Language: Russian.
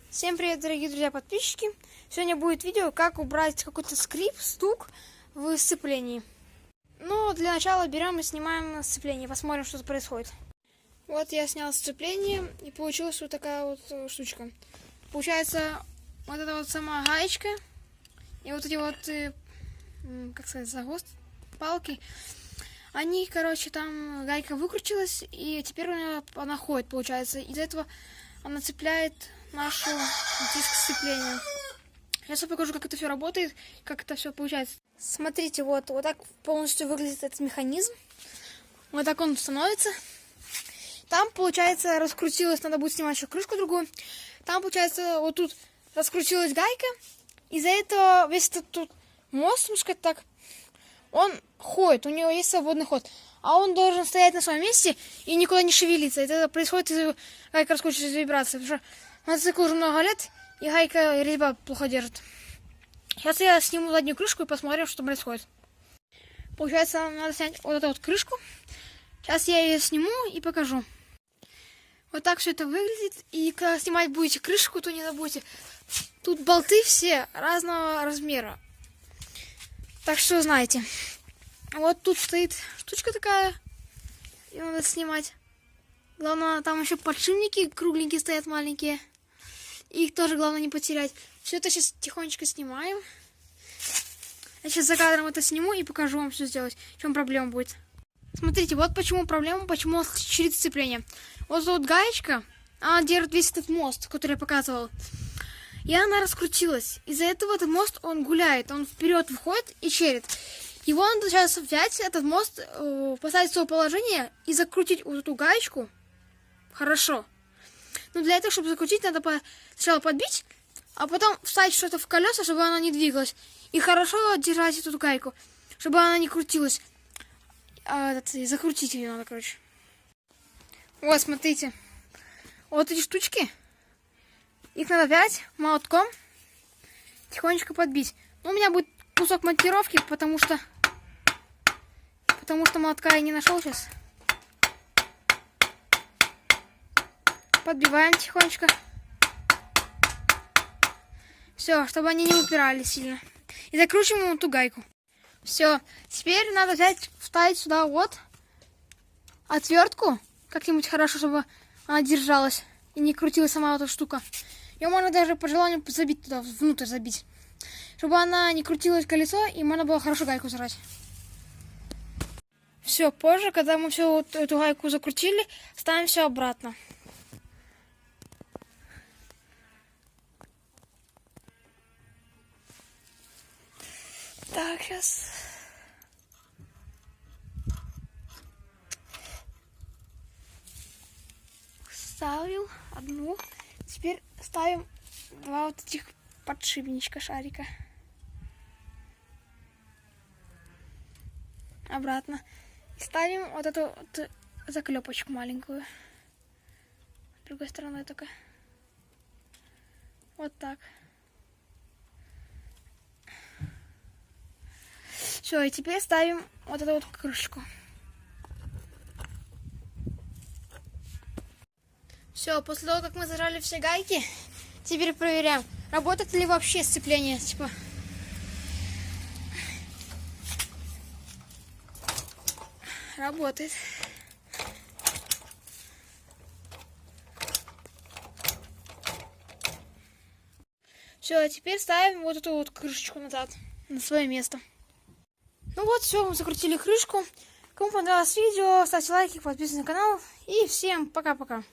Всем привет, дорогие друзья, подписчики! Сегодня будет видео, как убрать какой-то скрип, стук в сцеплении. Но для начала берем и снимаем сцепление, посмотрим, что происходит. Вот я снял сцепление, и получилась вот такая вот штучка. Получается, вот эта вот сама гаечка, и вот эти вот, как сказать, загост, палки, они, короче, там гайка выкрутилась, и теперь она ходит, получается. Из-за этого она цепляет нашу диск сцепления. Сейчас я покажу, как это все работает, как это все получается. Смотрите, вот так полностью выглядит этот механизм. Вот так он становится. Там, получается, раскрутилась, надо будет снимать еще крышку другую. Там, получается, вот тут раскрутилась гайка. Из-за этого весь этот тут мост, можно сказать так, он ходит, у него есть свободный ход. А он должен стоять на своем месте и никуда не шевелиться. Это происходит из-за гайка раскручивается из-за вибрации. Потому что мотоцикл уже много лет, и гайка резьба плохо держит. Сейчас я сниму заднюю крышку и посмотрим, что происходит. Получается, надо снять вот эту вот крышку. Сейчас я ее сниму и покажу. Вот так все это выглядит. И когда снимать будете крышку, то не забудьте. Тут болты все разного размера. Так что знаете. Вот тут стоит штучка такая. Ее надо снимать. Главное, там еще подшипники кругленькие стоят, маленькие. Их тоже главное не потерять. Все это сейчас тихонечко снимаем. Я сейчас за кадром это сниму и покажу вам, что сделать. В чем проблема будет. Смотрите, вот почему проблема, почему у нас чирит сцепление. Вот эта вот гаечка, она держит весь этот мост, который я показывал. И она раскрутилась. Из-за этого этот мост, он гуляет, он вперед выходит и черит. Его надо сейчас взять, этот мост, поставить в свое положение и закрутить вот эту гаечку. Хорошо. Но для этого, чтобы закрутить, надо сначала подбить, а потом вставить что-то в колеса, чтобы она не двигалась. И хорошо держать эту гайку, чтобы она не крутилась. Закрутить ее надо, короче. Вот, смотрите. Вот эти штучки. Их надо взять молотком, тихонечко подбить. Но у меня будет кусок монтировки, потому что молотка я не нашел сейчас. Подбиваем тихонечко. Все, чтобы они не упирались сильно. И закручиваем эту гайку. Все. Теперь надо взять, вставить сюда вот отвертку. Как-нибудь хорошо, чтобы она держалась и не крутилась сама эта штука. Ее можно даже по желанию забить туда, внутрь забить. Чтобы она не крутилась колесо, и можно было хорошо гайку зажать. Все, позже, когда мы всю вот эту гайку закрутили, ставим все обратно. Так, сейчас. Ставил одну. Теперь ставим два вот этих подшипничка шарика. Обратно. И ставим вот эту вот заклепочку маленькую. С другой стороны только. Вот так. Все, и теперь ставим вот эту вот крышку. Все, после того, как мы зажали все гайки, теперь проверяем, работает ли вообще сцепление. Типа. Работает. Все, а теперь ставим вот эту вот крышечку назад на свое место. Ну вот, все, мы закрутили крышку. Кому понравилось видео, ставьте лайки, подписывайтесь на канал. И всем пока-пока.